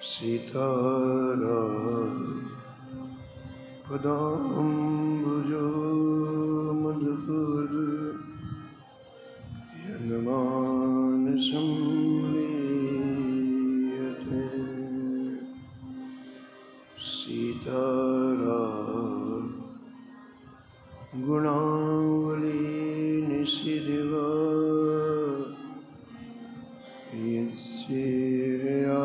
सीताराम पदाम्बुजो मधुकर यन्मानसं लीयते। सीताराम गुणावली निशिदिवा यस्या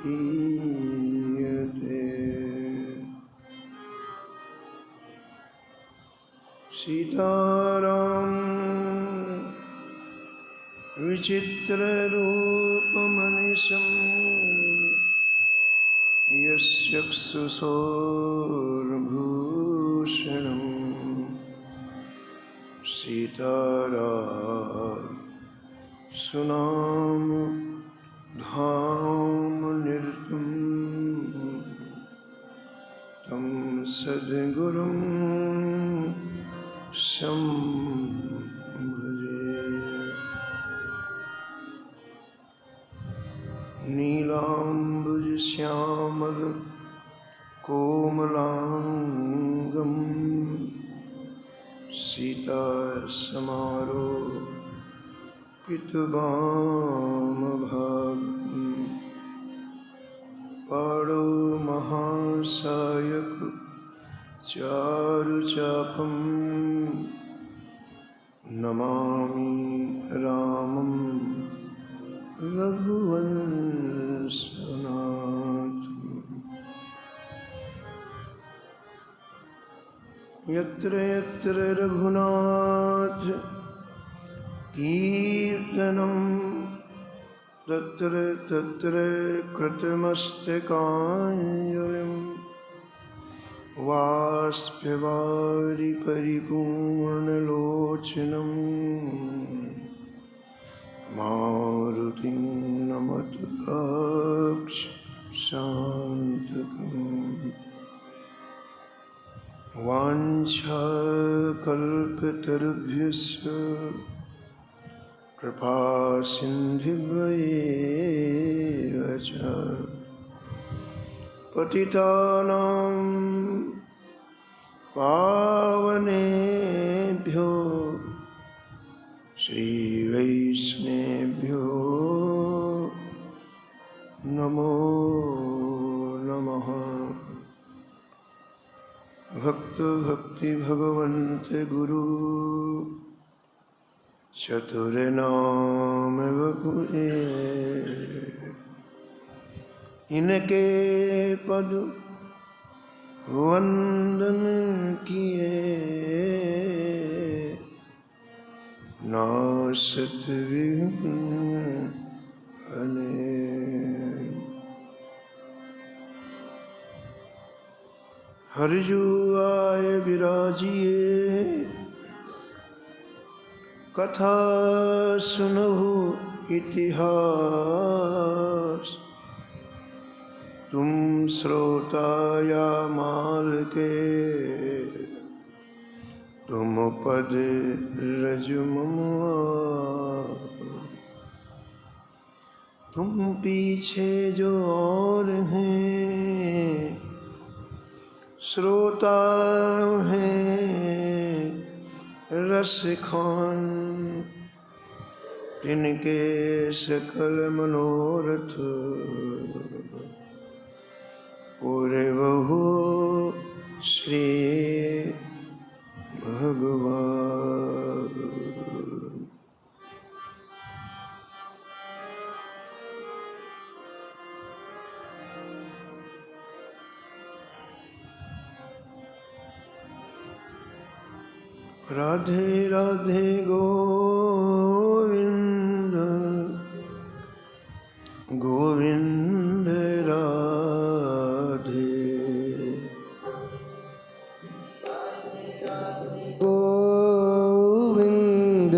पीयते। सीताराम विचित्ररूपमनिशं यस्य चक्षुषोर्भूषणं। सीताराम सुनाम धाम निरतं तं सद्गुरुं शं भजे। नीलाम्बुजश्यामल कोमलांगं सीतासमारोपितवामभागं। पाणौ महासायक चारुचापं नमामि रामं रघुवंशनाथम्। यत्र यत्र रघुनाथ कीर्तनं तत्र तत्र कृतमस्तकाञ्जलिं वाष्पवारि परिपूर्णलोचनं मारुतिं नमत राक्षसान्तकम्। वाञ्छाकल्पतरुभ्यश्च कृपासिन्धुभ्येव च पतितानां पावनेभ्यो श्रीवैष्णवेभ्यो नमो नमः। भक्त भक्ति भगवन्त गुरु चतुर्नाम वपुए। इनके पद वंदन किए नासत विघ्न हने। हरिजु आए विराजिए कथा सुनहु इतिहास। तुम श्रोता या माल के तुम पद रज ममुआ। तुम पीछे जो और हैं श्रोता हैं रस खान। तिनके सकल मनोरथ पूरे बहु श्री भगवान। राधे राधे गोविंद गोविंद राधे। गोविंद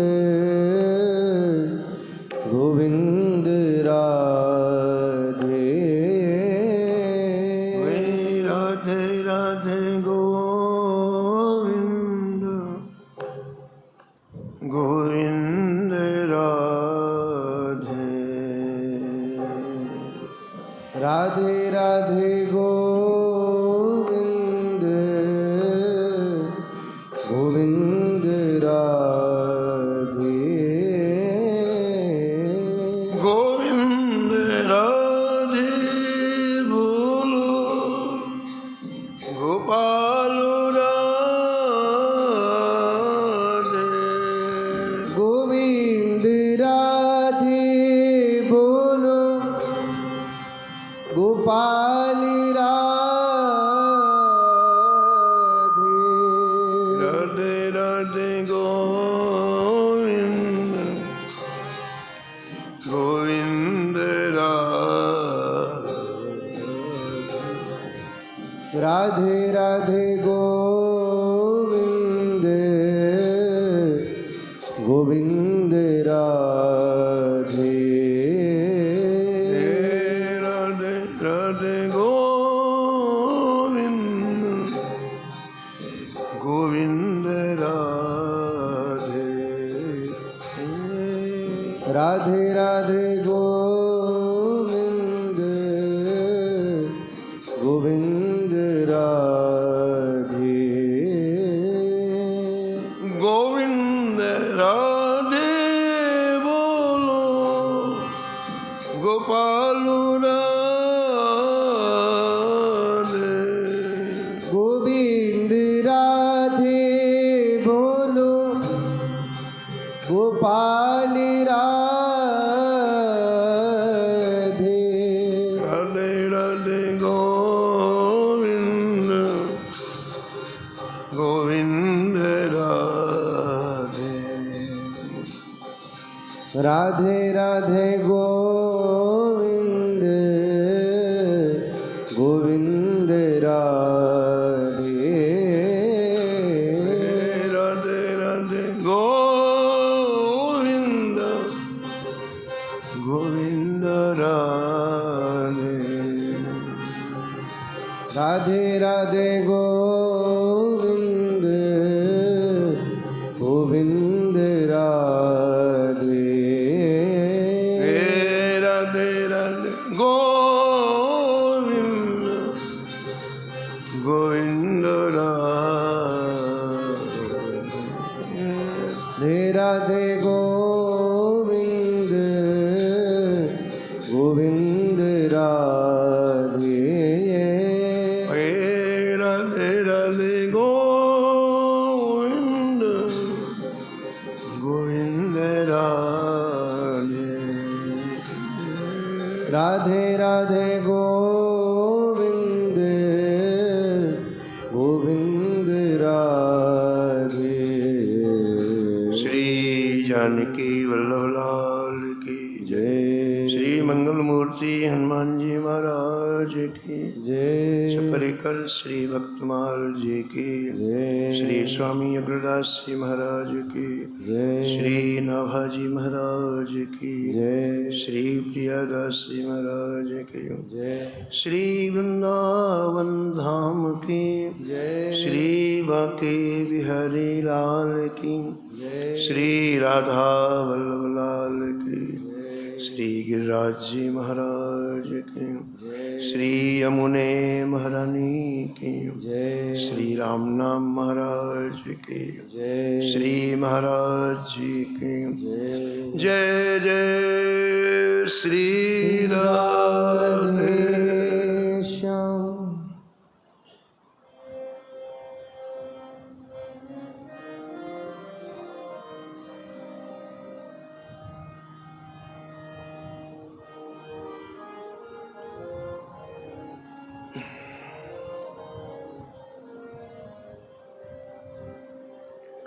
गोविंद राधे। राधे राधे गोविंद गोविंद राधे। गोपाल राधे गोविंद राधे बोलो गोपाल राधे राधे राधे गोविंद गोविंद राधे राधे गोविंद गोविंद राधे राधे राधे गोविंद गोविंद राधे राधे राधे गोविंद गोविंद राधे गोविंद राधे बोलो गोपाल राधे गोविंद राधे बोलो गोपाल राधे राधे राधे गोविंद गोविंद राधे राधे राधे गोविंद गोविंद राधे राधे राधे गोविंद गोविंद राधे राधे राधे गोविंद गोविंद राधे राधे राधे गोविंद गोविंद राधे राधे गोविंद गोविंद राधे राधे राधे गोविंद गोविंद राधे राधे राधे गोविंद गोविंद राधे श्री जानकी वल्लभ लाल की जय श्री मंगल मूर्ति हनुमान जी महाराज की जय सपरिकर श्री भक्तमाल जी की जय श्री स्वामी अग्रदास जी महाराज की जय श्री नाभाजी महाराज की जय श्री प्रियादास जी महाराज की जय श्री वृंदावन धाम की जय श्री बांके बिहारी लाल की जय श्री राधा वल्लभ लाल की श्री गिरिराज जी महाराज की श्री यमुने महारानी की जय श्री राम नाम महाराज की जय श्री महाराज जी की जय जय जय श्री राधे श्याम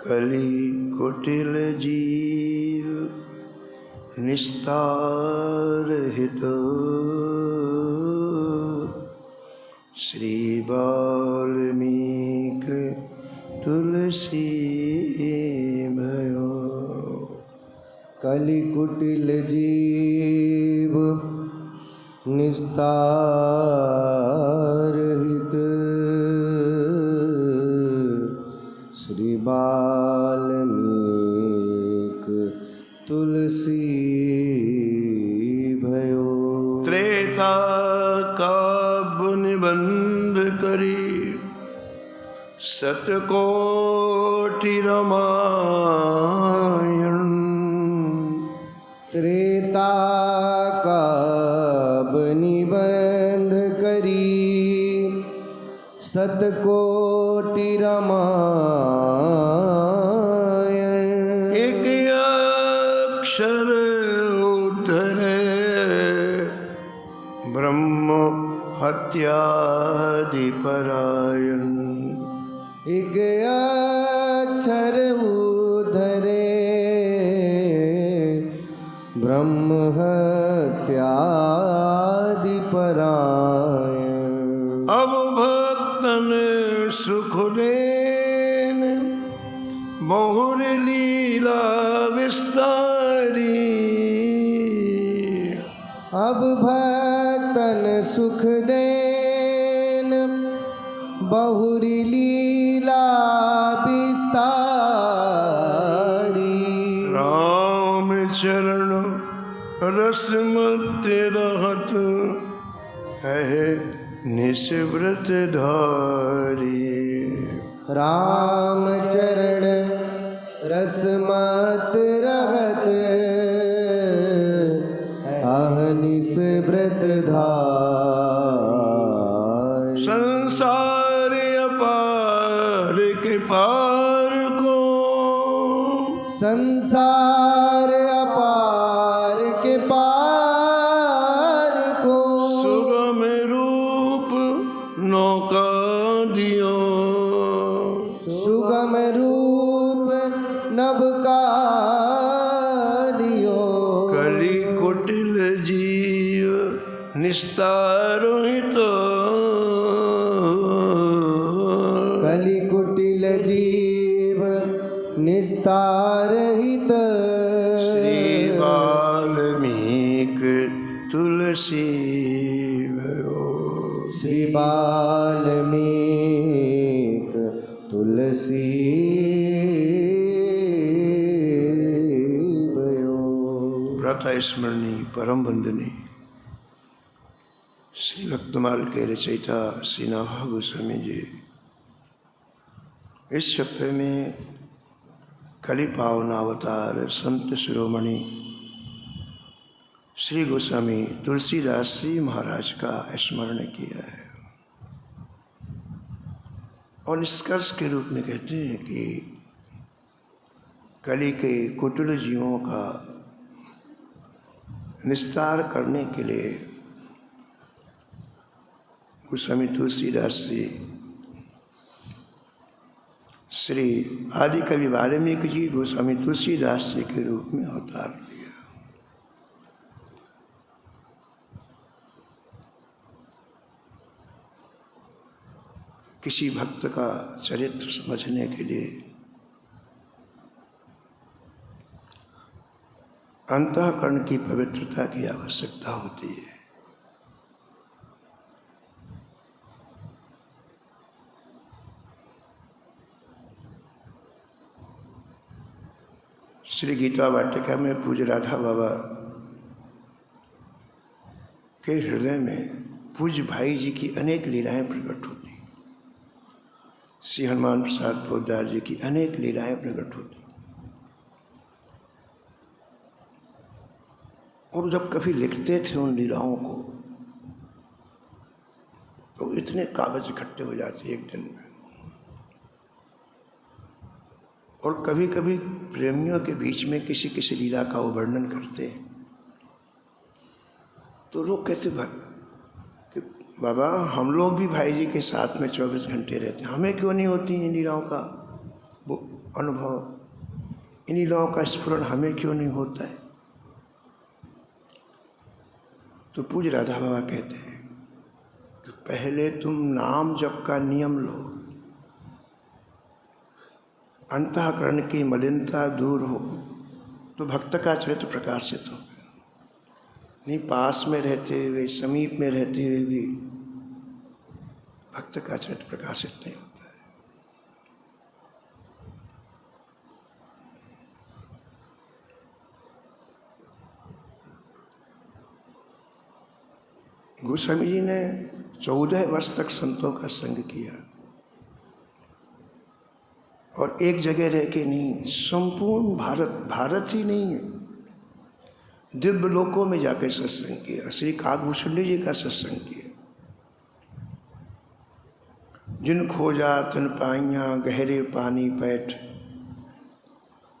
कली कुटिल जीव निस्तार हित श्री वाल्मीक तुलसी भयो कलि कुटिल जीव निस्तार हित श्री वाल्मीक तुलसी भयो त्रेता काव्य निबंध करी सतकोटि रामायण त्रेता का निबंध करी सतकोटि रामायण एक अक्षर उद्धरे ब्रह्म हत्यादि परायण। एक अक्षर उद्धरे ब्रह्म हत्यादि परायण। अब भक्तन सुख देन बहुर लीला विस्तारी। अब भक्तन सुख देन बहुरी लीला विस्तारी। राम चरण रसमत रहत है निस्वृत धारी। राम चरण रसमत रहत अहनिस व्रत धार। संसार अपार के पार को संसार अपार के पार को सुगम रूप नौका दियो। सुगम रूप नभ का दियो। कली कुटिल जीव निस्तारोहित। कलि कुटिल जीव निस्तारहित। श्री वाल्मीक तुलसी भयो। श्री वाल्मीक तुलसी भयो। प्रथा स्मरणी परम वंदनी श्री भक्तमाल के रचयिता श्री नाभा गोस्वामी जी इस छप्पे में कलि पावन अवतार संत शिरोमणि श्री गोस्वामी तुलसीदास जी महाराज का स्मरण किया है और निष्कर्ष के रूप में कहते हैं कि कलि के कुटिल जीवों का निस्तार करने के लिए गोस्वामी तुलसीदास जी श्री आदि कवि वाल्मीकि जी गोस्वामी तुलसीदास जी के रूप में अवतार लिया। किसी भक्त का चरित्र समझने के लिए अंतःकरण की पवित्रता की आवश्यकता होती है। श्री गीता वाटिका में पूज्य राधा बाबा के हृदय में पूज्य भाई जी की अनेक लीलाएं प्रकट होती। श्री हनुमान प्रसाद पोद्दार जी की अनेक लीलाएं प्रकट होती। और जब कभी लिखते थे उन लीलाओं को तो इतने कागज इकट्ठे हो जाते एक दिन में। और कभी कभी प्रेमियों के बीच में किसी किसी लीला का वो वर्णन करते तो लोग कहते कि बाबा हम लोग भी भाई जी के साथ में 24 घंटे रहते हैं, हमें क्यों नहीं होती इन लीलाओं का वो अनुभव, इन लीलाओं का स्फुरण हमें क्यों नहीं होता है। तो पूज्य राधा बाबा कहते हैं कि पहले तुम नाम जप का नियम लो, अंतःकरण की मलिनता दूर हो तो भक्त का चरित्र प्रकाशित हो। नहीं पास में रहते हुए समीप में रहते हुए भी भक्त का चरित्र प्रकाशित नहीं होता है। गोस्वामी जी ने 14 वर्ष तक संतों का संग किया और एक जगह रह के नहीं, संपूर्ण भारत ही नहीं दिव्य लोकों में जाकर सत्संग किया। श्री काकभूषण जी का सत्संग किया। जिन खोजा तिन पाइयाँ गहरे पानी पैठ।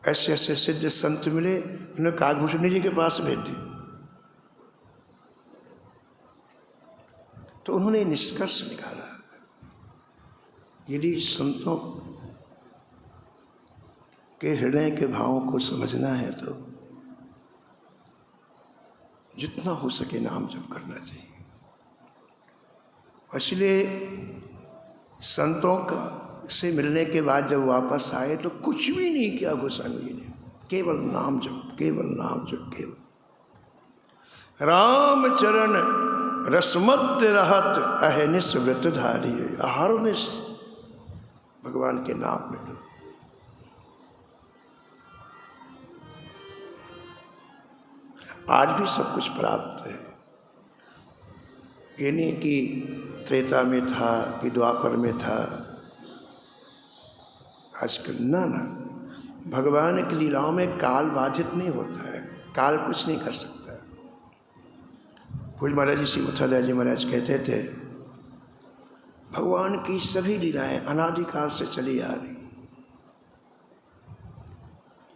ऐसे ऐसे सिद्ध संत मिले, उन्हें काकभूषणी जी के पास भेज दी। तो उन्होंने निष्कर्ष निकाला, यदि संतों के हृदय के भावों को समझना है तो जितना हो सके नाम जप करना चाहिए। इसलिए संतों का से मिलने के बाद जब वापस आए तो कुछ भी नहीं किया गोस्वामी जी ने, केवल नाम जप, केवल नाम जप, केवल राम चरण रसमत रहत अहनिस व्रतधारी। अहरनिश भगवान के नाम में डूब। आज भी सब कुछ प्राप्त है, ये नहीं कि त्रेता में था कि द्वापर में था। आजकल ना ना, भगवान की लीलाओं में काल बाधित नहीं होता है, काल कुछ नहीं कर सकता। पूज्य महाराज जी श्री मुथालय जी महाराज कहते थे, भगवान की सभी लीलाएं अनादिकाल से चली आ रही,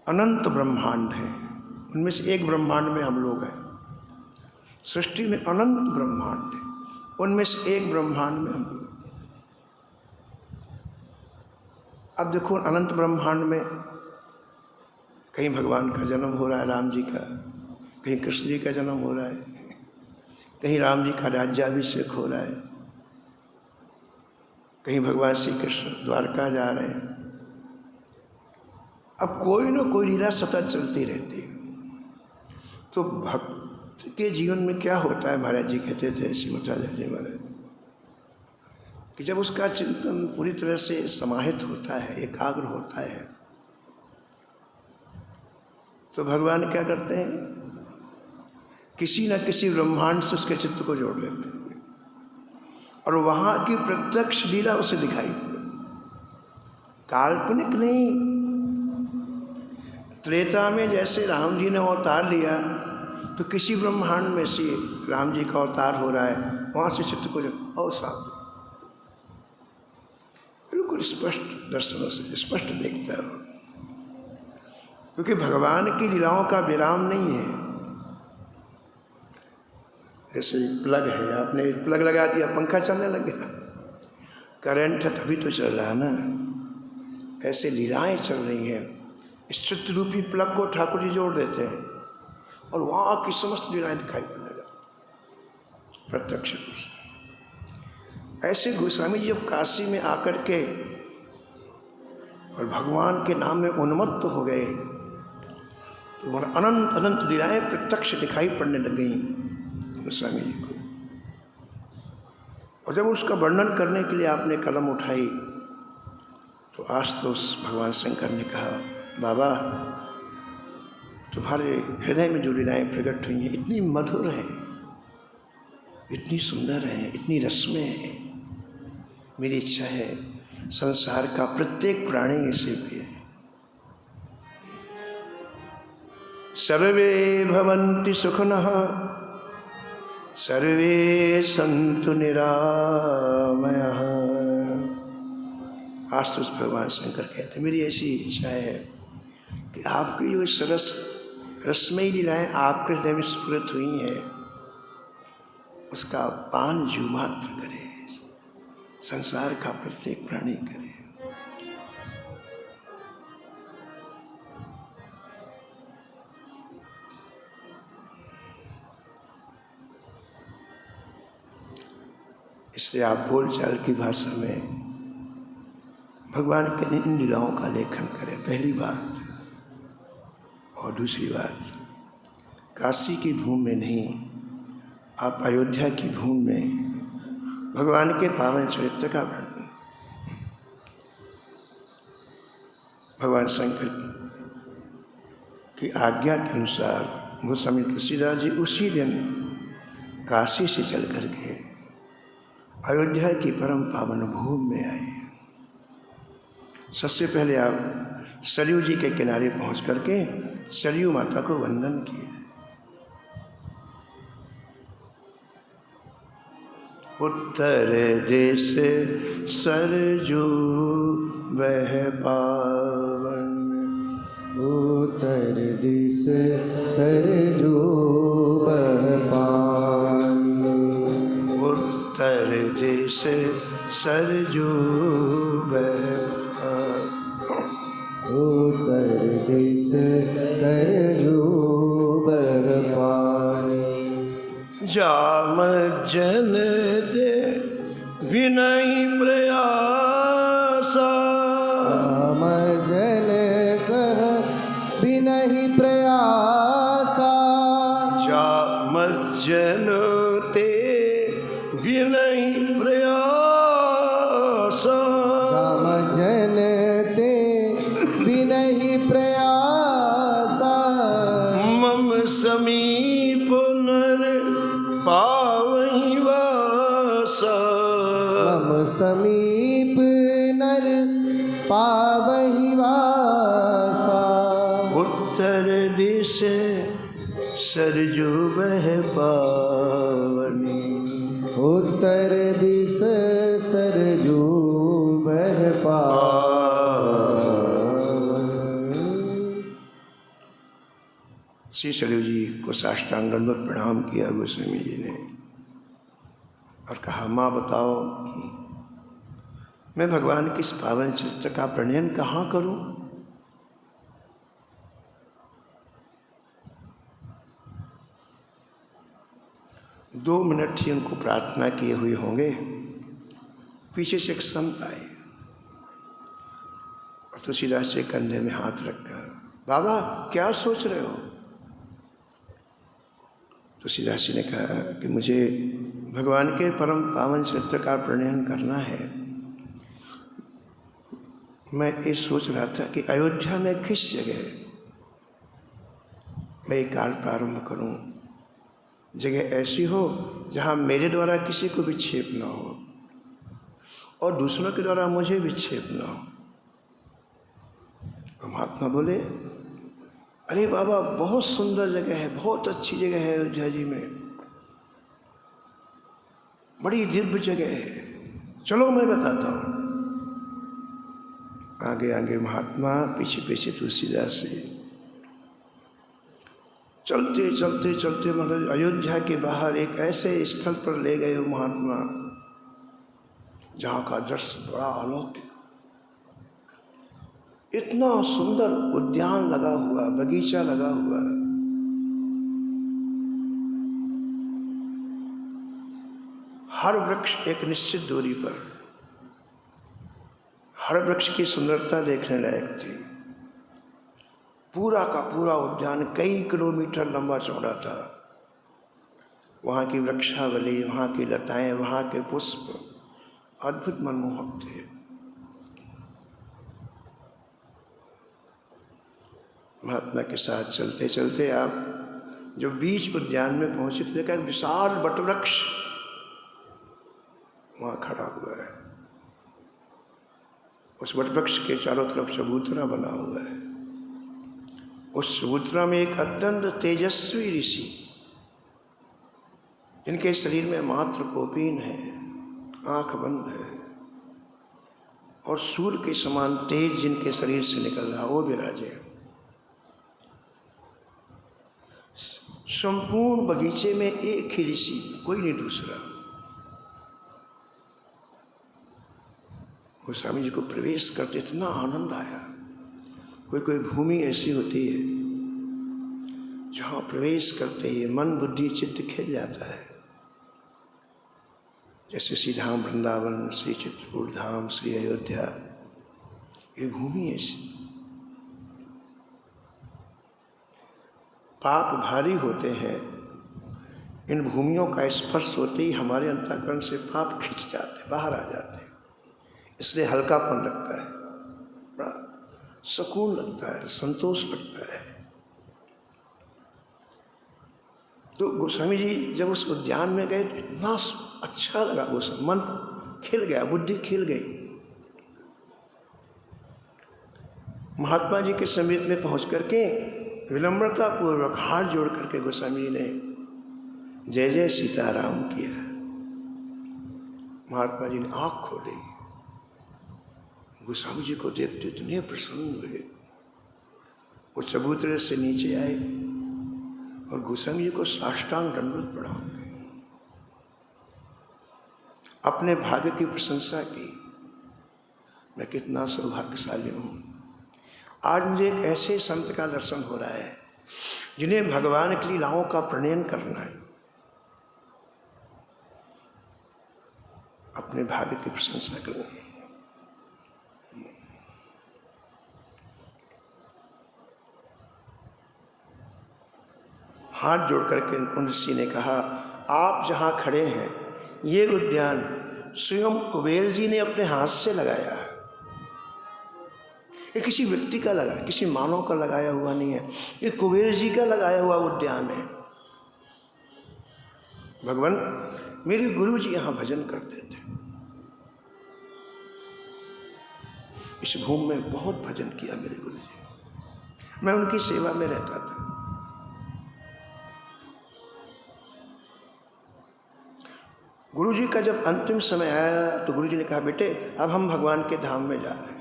अनंत ब्रह्मांड है, उनमें से एक ब्रह्मांड में हम लोग हैं। सृष्टि में अनंत ब्रह्मांड है, उनमें से एक ब्रह्मांड में हम लोग। अब देखो अनंत ब्रह्मांड में कहीं भगवान का जन्म हो रहा है, राम जी का, कहीं कृष्ण जी का जन्म हो रहा है, कहीं राम जी का राज्याभिषेक हो रहा है, कहीं भगवान श्री कृष्ण द्वारका जा रहे हैं। अब कोई ना कोई लीला सतत चलती रहती है। तो भक्त के जीवन में क्या होता है, महाराज जी कहते थे श्रीमदाचार्य जी महाराज, कि जब उसका चिंतन पूरी तरह से समाहित होता है, एकाग्र होता है, तो भगवान क्या करते हैं, किसी न किसी ब्रह्मांड से उसके चित्त को जोड़ लेते हैं और वहाँ की प्रत्यक्ष लीला उसे दिखाई, काल्पनिक नहीं। त्रेता में जैसे राम जी ने अवतार लिया तो किसी ब्रह्मांड में से राम जी का अवतार हो रहा है, वहाँ से चित्त को और साफ बिल्कुल स्पष्ट दर्शनों से स्पष्ट देखता है, क्योंकि भगवान की लीलाओं का विराम नहीं है। जैसे प्लग है, आपने प्लग लगा दिया, पंखा चलने लग गया, करंट है तभी तो चल रहा है ना। ऐसे लीलाएं चल रही हैं, इस चित्त रूपी प्लग को ठाकुर जी जोड़ देते हैं और वहाँ की समस्त लीलाएं दिखाई पड़ने लगती प्रत्यक्ष रूप से। ऐसे गोस्वामी जी जब काशी में आकर के और भगवान के नाम में उन्मत्त हो गए तो वह अनंत अनंत लीलाएं प्रत्यक्ष दिखाई पड़ने लग गई गोस्वामी जी को। और जब उसका वर्णन करने के लिए आपने कलम उठाई तो आशुतोष भगवान शंकर ने कहा, बाबा तुम्हारे हृदय में जो लीलाएं प्रकट हुई हैं इतनी मधुर हैं, इतनी सुंदर हैं, इतनी रसमय हैं, मेरी इच्छा है संसार का प्रत्येक प्राणी इसे पिए। सर्वे भवन्ति सुखिनः सर्वे सन्तु निरामयाः। आशुतोष भगवान शंकर कहते, मेरी ऐसी इच्छा है कि आपकी जो सरस रसमयी लीलाएं आपके हृदय में स्फुरित हुई हैं उसका पान जीव मात्र करे, संसार का प्रत्येक प्राणी करे। इसलिए आप बोलचाल की भाषा में भगवान के इन लीलाओं का लेखन करें, पहली बात। और दूसरी बात, काशी की भूमि में नहीं, आप अयोध्या की भूमि में भगवान के पावन चरित्र का वर्णन। भगवान शंकर की आज्ञा के अनुसार गोस्वामी तुलसीदास जी उसी दिन काशी से चल करके अयोध्या की परम पावन भूमि में आए। सबसे पहले आप सरयू जी के किनारे पहुंच करके सरयू माता को वंदन किए। उत्तर दिश सरजू बह पावन। उत्तर दिस सरजू बह पानी। उत्तर दिश सरजू बह पावन। उत्तर दिस सरजू बह पानी। जाम जन दे विनय प्रयासा। राम जन कह बिनहि प्रयासा। जाम जन ते विनय प्रयासा। राम जन ते बिनहि प्रयासा। मम समीप नर पावहि वासा। मम समीप नर पावहि वासा। उत्तर दिश सरजू बह पावनी। उत्तर दिस सरजू बह पावनी। श्री सरयू जी को साष्टांग दंडवत प्रणाम किया गोस्वामी जी ने और कहा, माँ बताओ मैं भगवान के इस पावन चरित्र का प्रणयन कहाँ करूं? दो मिनट ही उनको प्रार्थना किए हुए होंगे, पीछे से एक संत आए और तुलसीदास के कंधे में हाथ रखकर, बाबा क्या सोच रहे हो? तुलसीदास जी ने कहा कि मुझे भगवान के परम पावन चरित्र का प्रणयन करना है। मैं ये सोच रहा था कि अयोध्या में किस जगह मैं एक कार्य प्रारंभ करूं, जगह ऐसी हो जहां मेरे द्वारा किसी को विक्षेप न हो और दूसरों के द्वारा मुझे विक्षेप न हो। तो महात्मा बोले, अरे बाबा बहुत सुंदर जगह है, बहुत अच्छी जगह है अयोध्या जी में, बड़ी दिव्य जगह है, चलो मैं बताता हूँ। आगे आगे महात्मा, पीछे पीछे तुलसीदास से चलते चलते चलते मतलब अयोध्या के बाहर एक ऐसे स्थल पर ले गए वो महात्मा जहाँ का दृश्य बड़ा अलौकिक, इतना सुंदर उद्यान लगा हुआ, बगीचा लगा हुआ, हर वृक्ष एक निश्चित दूरी पर, हर वृक्ष की सुंदरता देखने लायक थी। पूरा का पूरा उद्यान कई किलोमीटर लंबा चौड़ा था। वहाँ की वृक्षावली, वहाँ की लताएं, वहाँ के पुष्प अद्भुत मनमोहक थे। महात्मा के साथ चलते चलते आप जब बीच उद्यान में पहुंचे तो देखा एक विशाल वटवृक्ष वहाँ खड़ा हुआ है। उस वटवृक्ष के चारों तरफ चबूतरा बना हुआ है। उस चबूतरा में एक अत्यंत तेजस्वी ऋषि, जिनके शरीर में मात्र कोपीन है, आंख बंद है और सूर्य के समान तेज जिनके शरीर से निकल रहा, वो विराजे। संपूर्ण बगीचे में एक ही ऋषि, कोई नहीं दूसरा। गोस्वामी जी को प्रवेश करते इतना आनंद आया। कोई कोई भूमि ऐसी होती है जहाँ प्रवेश करते ही मन बुद्धि चित्त खिल जाता है, जैसे श्री धाम वृंदावन, श्री चित्रकूट धाम, श्री अयोध्या, ये भूमि ऐसी। पाप भारी होते हैं, इन भूमियों का स्पर्श होते ही हमारे अंतःकरण से पाप खिंच जाते, बाहर आ जाते हैं, इसलिए हल्कापन लगता है, बड़ा सुकून लगता है, संतोष लगता है। तो गोस्वामी जी जब उस उद्यान में गए तो इतना अच्छा लगा, गोस्वामी मन खिल गया, बुद्धि खिल गई। महात्मा जी के समीप में पहुंच करके विनम्रता पूर्वक हाथ जोड़ करके गोस्वामी जी ने जय जय सीताराम किया। महात्मा जी ने आँख खोली, गोस्वामी जी को देखते इतने प्रसन्न हुए। वो चबूतरे से नीचे आए और गोस्वामी जी को साष्टांग दंडवत प्रणाम किए, अपने भाग्य की प्रशंसा की। मैं कितना सौभाग्यशाली हूँ, आज मुझे एक ऐसे संत का दर्शन हो रहा है जिन्हें भगवान की लीलाओं का प्रणयन करना है। अपने भाग्य की प्रशंसा करना है। हाथ जोड़ करके उन ऋषि ने कहा, आप जहाँ खड़े हैं ये उद्यान स्वयं कुबेर जी ने अपने हाथ से लगाया है। ये किसी व्यक्ति का लगाया, किसी मानव का लगाया हुआ नहीं है, ये कुबेर जी का लगाया हुआ उद्यान है। भगवान, मेरे गुरु जी यहाँ भजन करते थे, इस भूमि में बहुत भजन किया मेरे गुरु जी, मैं उनकी सेवा में रहता था। गुरु जी का जब अंतिम समय आया तो गुरु जी ने कहा, बेटे अब हम भगवान के धाम में जा रहे हैं।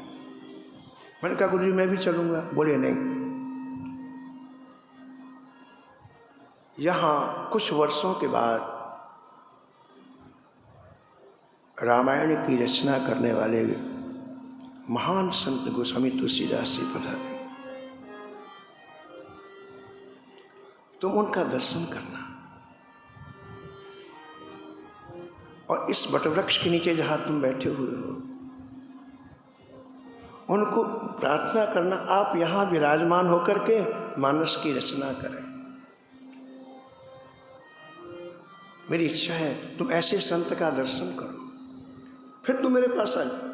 मैंने कहा, गुरु जी मैं भी चलूंगा। बोले नहीं, यहाँ कुछ वर्षों के बाद रामायण की रचना करने वाले महान संत गोस्वामी तुलसीदास जी पधारे, तुम उनका दर्शन करना और इस वटवृक्ष के नीचे जहाँ तुम बैठे हुए हो उनको प्रार्थना करना, आप यहाँ विराजमान होकर के मानस की रचना करें। मेरी इच्छा है तुम ऐसे संत का दर्शन करो, फिर तुम मेरे पास आ जाओ।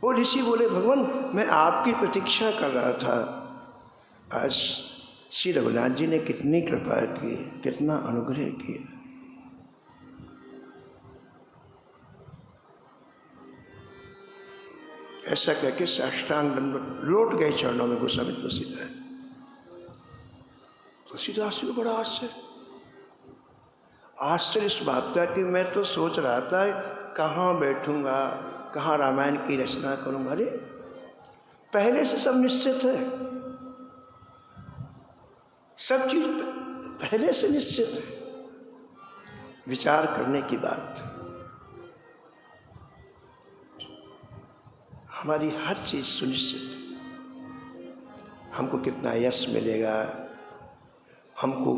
वो ऋषि बोले, भगवान मैं आपकी प्रतीक्षा कर रहा था। आज श्री रघुनाथ जी ने कितनी कृपा की, कितना अनुग्रह किया। ऐसा कहकर साष्टांग दंडवत लौट गए चरणों में गोस्वामी तुलसीदास। तुलसीदास जी को बड़ा आश्चर्य इस बात का कि मैं तो सोच रहा था कहाँ बैठूंगा, कहाँ रामायण की रचना करूंगा। अरे पहले से सब निश्चित है, सब चीज पहले से निश्चित है। विचार करने की बात, हमारी हर चीज सुनिश्चित है। हमको कितना यश मिलेगा, हमको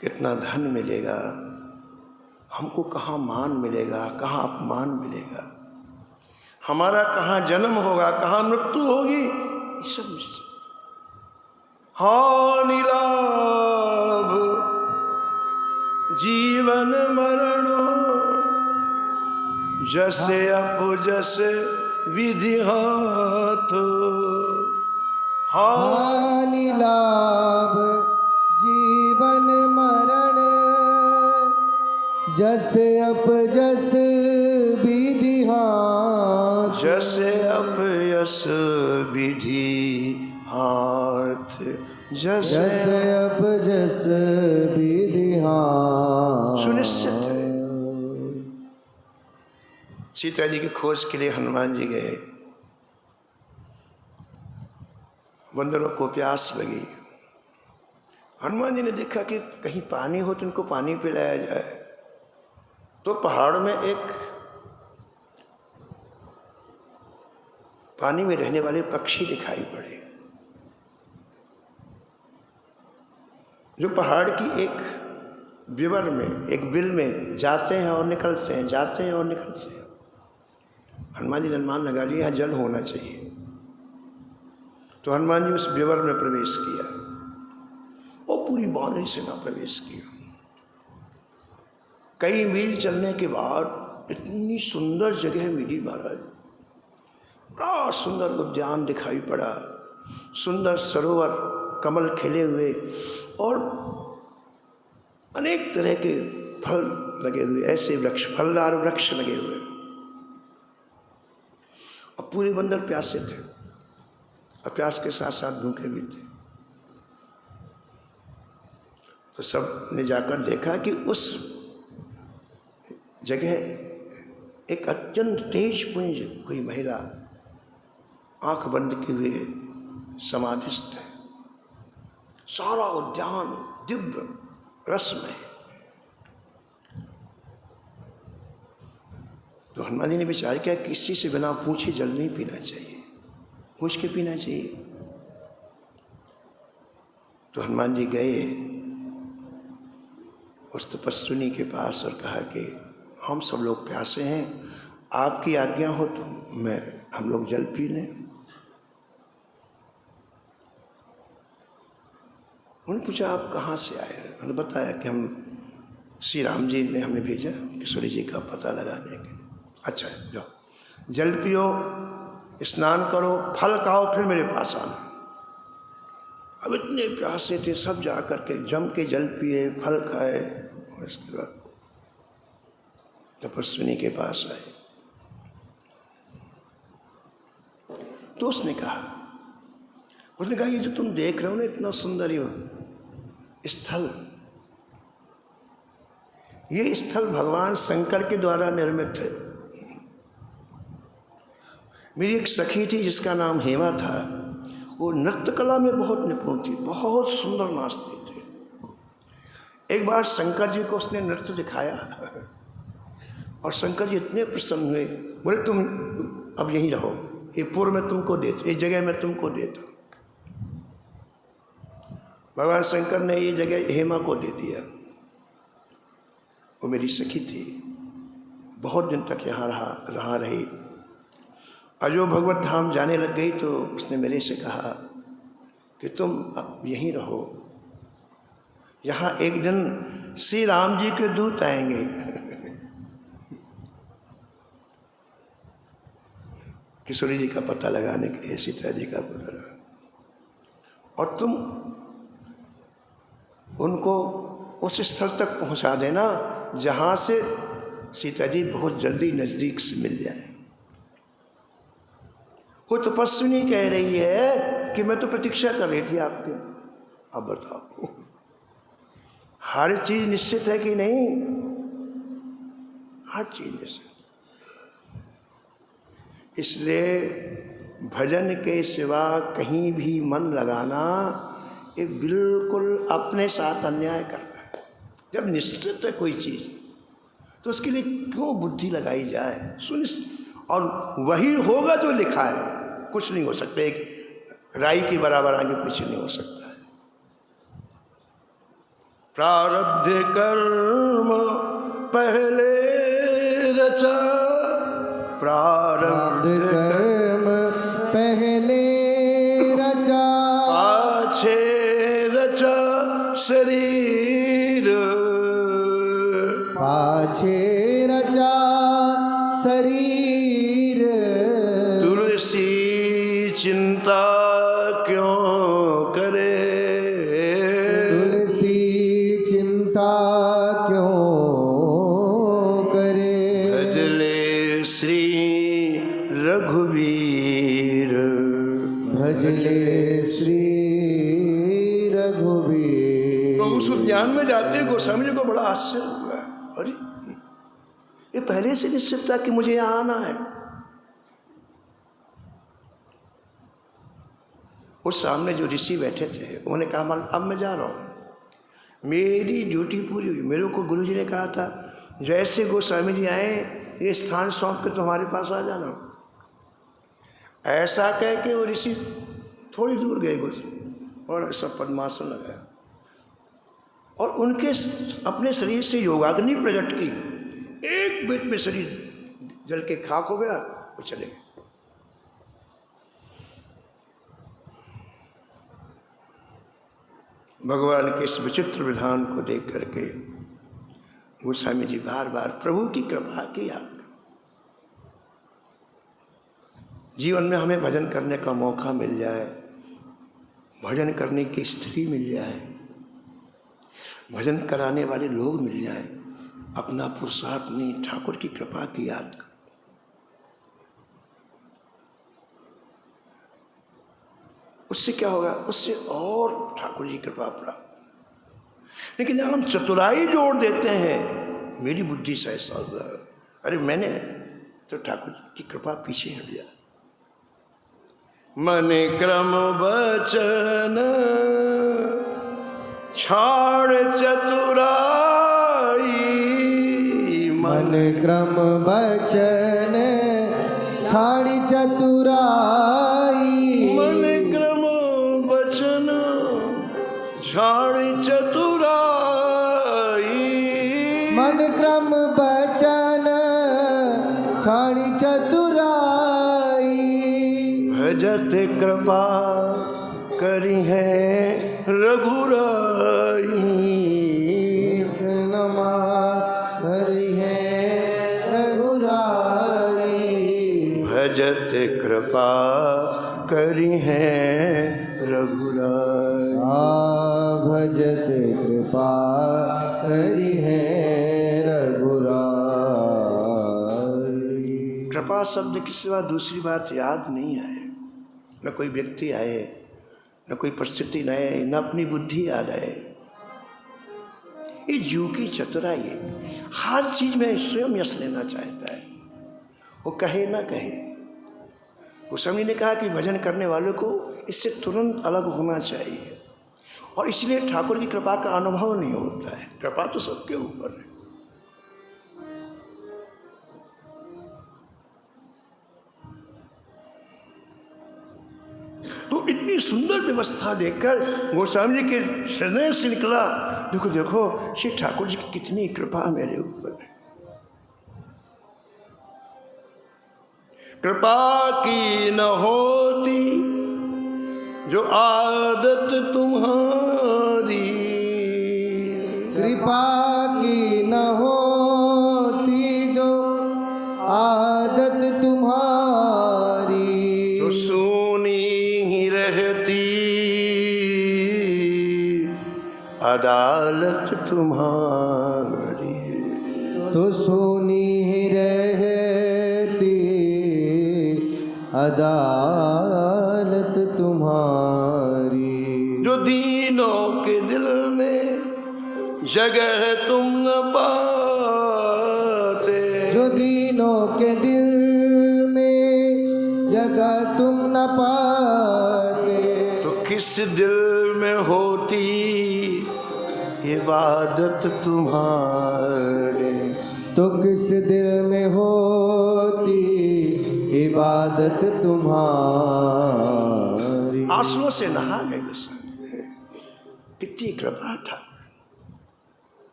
कितना धन मिलेगा, हमको कहाँ मान मिलेगा, कहाँ अपमान मिलेगा, हमारा कहाँ जन्म होगा, कहाँ मृत्यु होगी, ये सब निश्चित। हानि लाभ जीवन मरणो जसे अपजस विधि हाथो। हानि लाभ जीवन मरण जसे अपजस विधि हाथ। जसे अपयस विधि हाथ, जसे अपजस विधि हाथ। सुनिश्चित है। सीता जी की खोज के लिए हनुमान जी गए, बंदरों को प्यास लगी। हनुमान जी ने देखा कि कहीं पानी हो तो इनको पानी पिलाया जाए, तो पहाड़ में एक पानी में रहने वाले पक्षी दिखाई पड़े, जो पहाड़ की एक विवर में, एक बिल में जाते हैं और निकलते हैं, जाते हैं और निकलते हैं। हनुमान जी ने अनुमान लगा लिया यहाँ जल होना चाहिए, तो हनुमान जी उस विवर में प्रवेश किया और पूरी बानरी सेना प्रवेश किया। कई मील चलने के बाद इतनी सुंदर जगह मिली महाराज, बड़ा सुंदर उद्यान दिखाई पड़ा, सुंदर सरोवर, कमल खिले हुए और अनेक तरह के फल लगे हुए, ऐसे वृक्ष, फलदार वृक्ष लगे हुए। और पूरे बंदर प्यासे थे और प्यास के साथ साथ भूखे भी थे। तो सब ने जाकर देखा कि उस जगह एक अत्यंत तेज पुंज कोई महिला आंख बंद किए हुए समाधिस्थ है। सारा उद्यान दिव्य रस में। तो हनुमान जी ने विचार किया किसी से बिना पूछे जल नहीं पीना चाहिए, पूछ के पीना चाहिए। तो हनुमान जी गए उस तपस्विनी के पास और कहा कि हम सब लोग प्यासे हैं, आपकी आज्ञा हो तो हम लोग जल पी लें। उन्होंने पूछा आप कहाँ से आए? उन्होंने बताया कि हम श्री राम जी ने हमें भेजा किशोरी जी का पता लगाने के लिए। अच्छा जाओ जल पियो, स्नान करो, फल खाओ, फिर मेरे पास आना। अब इतने प्यासे थे सब जा करके जम के जल पिए, फल खाए और इसके बाद तपस्विनी के पास आए। तो उसने कहा ये जो तुम देख रहे हो ना इतना सुंदर ये स्थल, ये स्थल भगवान शंकर के द्वारा निर्मित है। मेरी एक सखी थी जिसका नाम हेमा था, वो नृत्य कला में बहुत निपुण थी, बहुत सुंदर नाचती थी। एक बार शंकर जी को उसने नृत्य दिखाया और शंकर जी इतने प्रसन्न हुए, बोले तुम अब यहीं रहो, ये पुर में तुमको देता, ये जगह में तुमको देता। भगवान शंकर ने ये जगह हेमा को दे दिया। वो मेरी सखी थी, बहुत दिन तक यहाँ रहा रही। और जो भगवत धाम जाने लग गई तो उसने मेरे से कहा कि तुम अब यहीं रहो, यहाँ एक दिन श्री राम जी के दूत आएंगे किशोरी जी का पता लगाने के लिए, सीता जी का पता, और तुम उनको उस स्थल तक पहुंचा देना जहां से सीता जी बहुत जल्दी नजदीक से मिल जाए। वो तपस्विनी कह रही है कि मैं तो प्रतीक्षा कर रही थी आपके। अब बताओ हर चीज निश्चित है कि नहीं? हर चीज निश्चित। इसलिए भजन के सिवा कहीं भी मन लगाना ये बिल्कुल अपने साथ अन्याय करना है। जब निश्चित है कोई चीज तो उसके लिए क्यों बुद्धि लगाई जाए? सुनिश्चित, और वही होगा जो लिखा है, कुछ नहीं हो सकता। एक राई के बराबर आगे पीछे नहीं हो सकता है। प्रारब्ध कर्म पहले रचा, प्रारब्ध कर्म पहले रचा, पाछे रचा शरीर, पाछे रचा शरीर, तुलसी चिंता क्यों करे, तुलसी चिंता क्यों करे, भजले श्री रघुवीर, भजले श्री रघुवीर। तो उस उद्यान में जाते गोस्वामी जी को बड़ा आश्चर्य हुआ, अरे ये पहले से निश्चित था कि मुझे यहाँ आना है। उस सामने जो ऋषि बैठे थे उन्होंने कहा अब मैं जा रहा हूँ, मेरी ड्यूटी पूरी हुई। मेरे को गुरुजी ने कहा था जैसे गोस्वामी जी आए ये स्थान सौंप के तुम्हारे पास आ जाना। ऐसा कह के वो ऋषि थोड़ी दूर गए और ऐसा पद्मासन लगाया और उनके अपने शरीर से योगाग्नि प्रकट की। एक मिनट में शरीर जल के खाक हो गया, वो चले गए। भगवान के इस विचित्र विधान को देख करके गोस्वामी जी बार बार प्रभु की कृपा की याद। जीवन में हमें भजन करने का मौका मिल जाए, भजन करने की स्थिति मिल जाए, भजन कराने वाले लोग मिल जाए, अपना पुरुषार्थ नहीं ठाकुर की कृपा की याद करो। उससे क्या होगा? उससे और ठाकुर जी कृपा प्राप्त। लेकिन जब हम चतुराई जोड़ देते हैं, मेरी बुद्धि से ऐसा हुआ, अरे मैंने तो ठाकुर की कृपा पीछे हट गया। मन क्रम वचन छाड़ चतुराई, मन क्रम वचन छाड़ी चतुराई, मन क्रम वचन छाड़ चतुराई, मन क्रम वचन छाड़ी चतुराई, भजत कृपा करी है रघुराई, नमा हरि है रघुराई, भजत कृपा करी है रघुराई। भजत कृपा करी है रघुराई। कृपा शब्द के सिवा दूसरी बात याद नहीं आए, न कोई व्यक्ति आए, न कोई परिस्थिति न आए, न अपनी बुद्धि याद आए। ये जीव की चतुराई है, हर चीज में स्वयं यश लेना चाहता है, वो कहे ना कहे। गोस्वामी ने कहा कि भजन करने वालों को इससे तुरंत अलग होना चाहिए, और इसलिए ठाकुर की कृपा का अनुभव नहीं होता है। कृपा तो सबके ऊपर है। तो इतनी सुंदर व्यवस्था देखकर गोस्वामी जी के हृदय से निकला, देखो देखो श्री ठाकुर जी की कितनी कृपा मेरे ऊपर है। कृपा की न होती जो आदत तुम्हारी, कृपा की न होती जो आदत तुम्हारी, तो सुनी ही रहती अदालत तुम्हारी, तो सुनी ही रहती अदालत तुम्हारी, जो दीनों के दिल में जगह तुम न पाते, जो दीनों के दिल में जगह तुम न पाते, तो किस दिल में होती इबादत तुम्हारे, तो किस दिल में होती इबादत तुम्हारी। आंसुओं से नहा गए गोस्वामी, कितनी कृपा ठाकुर।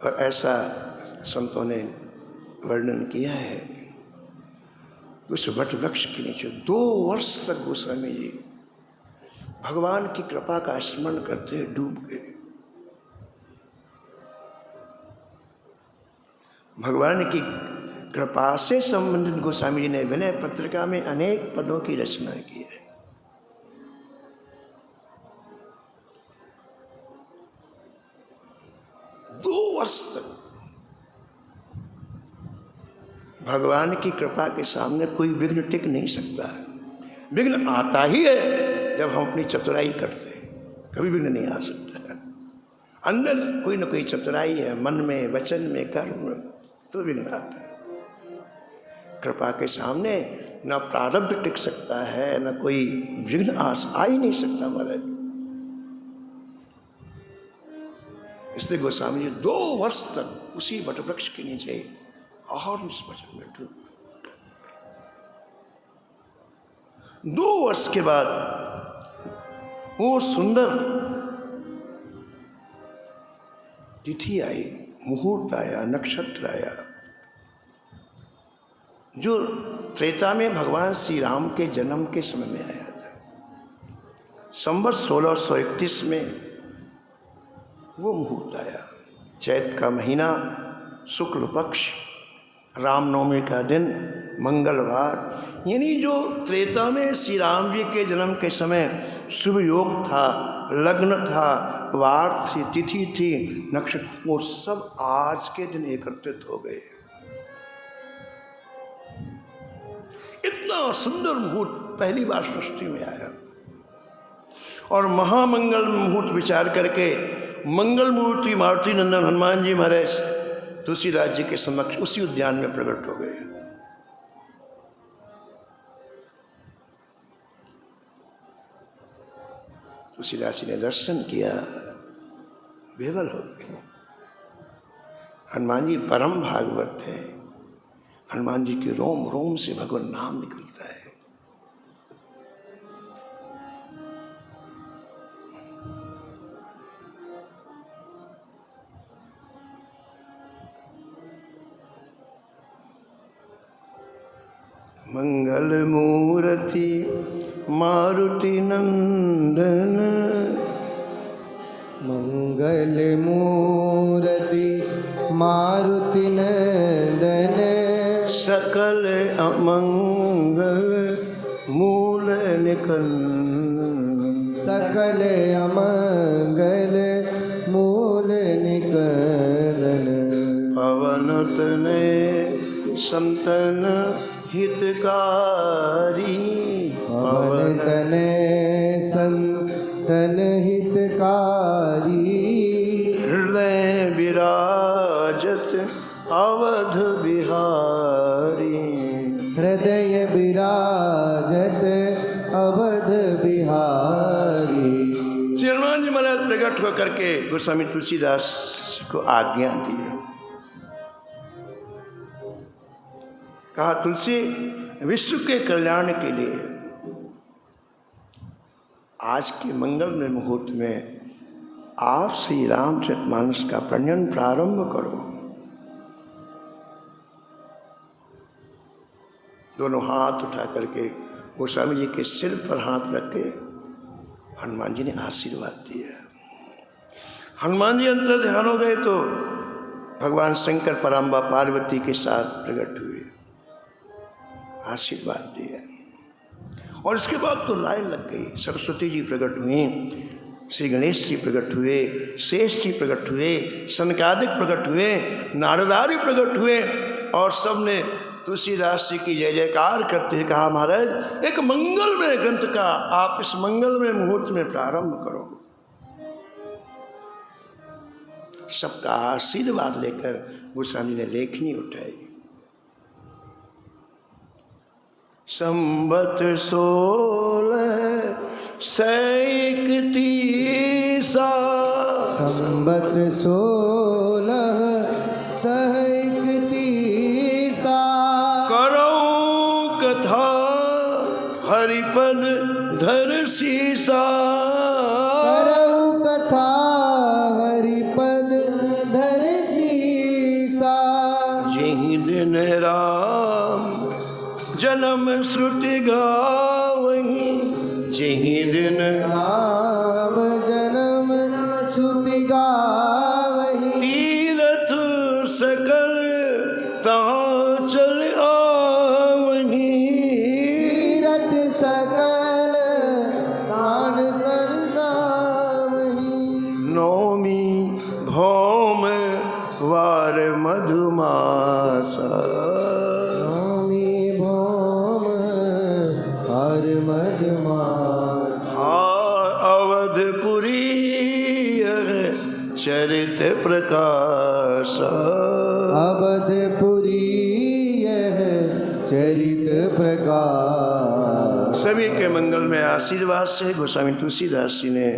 और ऐसा संतों ने वर्णन किया है, उस वट वृक्ष के नीचे 2 वर्ष तक गोस्वामी जी भगवान की कृपा का स्मरण करते डूब गए। भगवान की कृपा से संबंधित गोस्वामी जी ने विनय पत्रिका में अनेक पदों की रचना की है। दो वर्ष तक भगवान की कृपा के सामने कोई विघ्न टिक नहीं सकता है। विघ्न आता ही है जब हम अपनी चतुराई करते हैं, कभी विघ्न नहीं आ सकता है। अंदर कोई ना कोई चतुराई है, मन में, वचन में, कर्म में, तो विघ्न आता है। कृपा के सामने न प्रारब्ध टिक सकता है, न कोई विघ्न आ ही नहीं सकता महाराज। इसलिए गोस्वामी जी 2 वर्ष तक उसी वटवृक्ष के नीचे और उस भजन में डूब। 2 वर्ष के बाद वो सुंदर तिथि आई, मुहूर्त आया, नक्षत्र आया, जो त्रेता में भगवान श्री राम के जन्म के समय में आया था। संवत 1631 में वो मुहूर्त आया। चैत का महीना, शुक्ल पक्ष, रामनवमी का दिन, मंगलवार, यानी जो त्रेता में श्री राम जी के जन्म के समय शुभ योग था, लग्न था, वार थी, तिथि थी, नक्षत्र, वो सब आज के दिन एकत्रित हो गए। इतना सुंदर मुहूर्त पहली बार सृष्टि में आया। और महामंगल मुहूर्त विचार करके मंगल मूर्ति मारुति नंदन हनुमान जी महाराज तुलसीदास जी के समक्ष उसी उद्यान में प्रकट हो गए। तुलसीदास जी ने दर्शन किया, विह्वल हो गए। हनुमान जी परम भागवत थे। हनुमान जी के रोम रोम से भगवान नाम निकलता है। मंगल मूर्ति मारुति नंदन, मंगल मूर्ति मारुति नंदन, सकल अमंगल मूल निकंदन, सकल अमंगल मूल निकंदन, पवन तनय संतन हितकारी, पवन तनय संतन हितकारी, हृदय विराजत अवध बिहारी, हृदय विराजत अवध बिहारी। श्री हनुमान जी महाराज प्रकट होकर के गोस्वामी तुलसीदास को आज्ञा दी। कहा तुलसी विश्व के कल्याण के लिए आज के मंगलमय मुहूर्त में आप श्री रामचरितमानस का प्रणयन प्रारंभ करो। दोनों हाथ उठा करके गोस्वामी जी के सिर पर हाथ रख के हनुमान जी ने आशीर्वाद दिया। हनुमान जी अंतर ध्यान हो गए तो भगवान शंकर पराम्बा पार्वती के साथ प्रकट हुए, आशीर्वाद दिया। और इसके बाद तो लाइन लग गई। सरस्वती जी प्रकट हुई, श्री गणेश जी प्रकट हुए, शेष जी प्रकट हुए, सनकादिक प्रकट हुए, नारदारी प्रकट हुए और सबने तुलसीदास जी की जय जयकार करते हुए कहा महाराज एक मंगलमय ग्रंथ का आप इस मंगलमय मुहूर्त में प्रारंभ करो। सबका आशीर्वाद लेकर गोस्वामी ने लेखनी उठाई। संबत 1631, संबत 1631, करऊं कथा हरिपद धर सीसा, करऊं कथा हरिपद धर सीसा, यही दिन राम जन्म श्रुति गावही, यही दिन राम जन्म श्रुति गावही, तीरथ सकल तहाँ चल आवही, तीरथ सकल प्राण सरगावही, नौमी भौम वार मधुमासा, नौमी भौम हर मधुमास, अवधपुरी चरित प्रकाश, अवधपुरी यह चरित प्रकाश। सभी के मंगल में आशीर्वाद से गोस्वामी तुलसीदास जी ने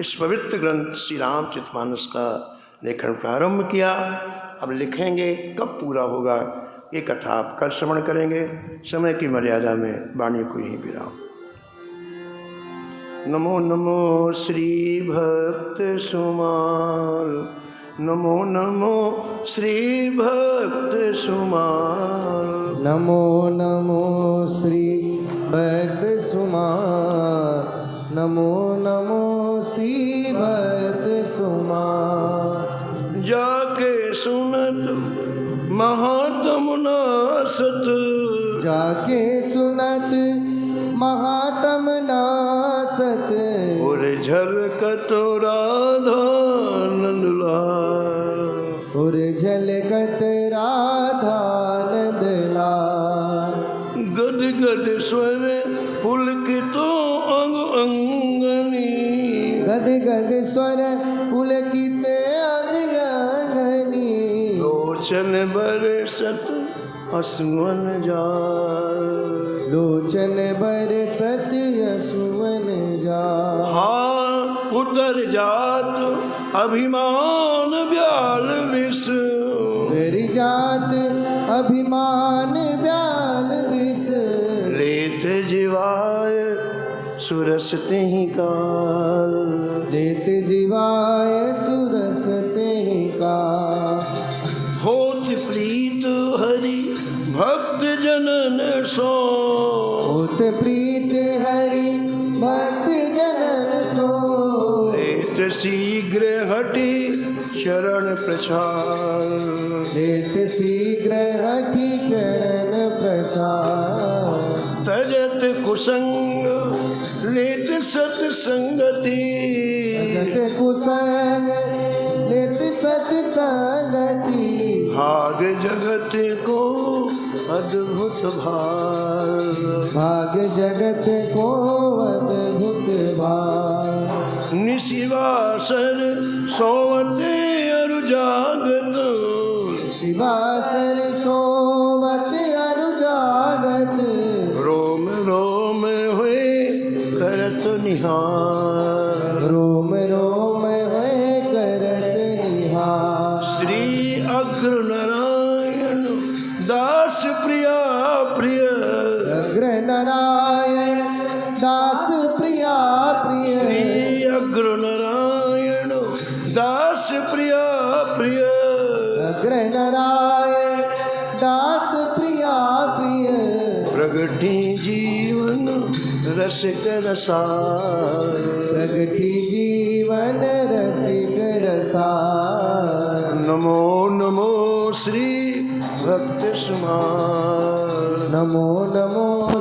इस पवित्र ग्रंथ श्री रामचरितमानस का लेखन प्रारंभ किया। अब लिखेंगे, कब पूरा होगा ये कथा आप कल श्रवण करेंगे। समय की मर्यादा में वाणी को ही विराम। नमो नमो श्री भक्त सुमाल, नमो नमो श्री भक्त सुमाल, नमो नमो श्री भक्त सुमाल, नमो नमो श्री भक्त सुमाल। जाके सुनत महात्म नासत, जाके सुनत महात्म नासत, और झलकत राधा नंदलाल, और झलकत राधा नंदलाल। गद गद स्वर पुलकितो अंग अंगनी, गद स्वर पुलकित अंगनी लोचन बरसत असुवन जार। लोचन बरसत असुवन जा। हाँ उतर जात अभिमान ब्याल विष। कर जात अभिमान ब्याल विष। लेत जीवाय सुरस तेहि काल। लेत जीवाय सुरस तेहि का। होत प्रीत हरि भक्त जनन सो। होत प्रीत हरि भक्त जनन सो। लेत शीघ्र हटि शरण प्रचार। लेत शीघ्र हठि चरण प्रचार। तजत कुसंग लेत सत्संगति। जगत कुसंग लेत सत्संगति। भाग जगत को अद्भुत भार। भाग जगत को अद्भुत भार। निशिवासर सोवते अरु जागत। शिवासर सोवत अरु जागत। रोम रोम हुए करत निहार। रोम रोम है करत निहार। श्री अग्र नारायण दास प्रिया प्रिय। अग्र नारायण दास प्रिया प्रिय। श्री अग्र नारायण दास प्रिया प्रिय। अग्र नारायण दास प्रिया प्रिय। प्रगति जीवन रसिक रसार। प्रगति जीवन रसिक रसार। नमो नमो श्री भक्त सुमार। नमो नमो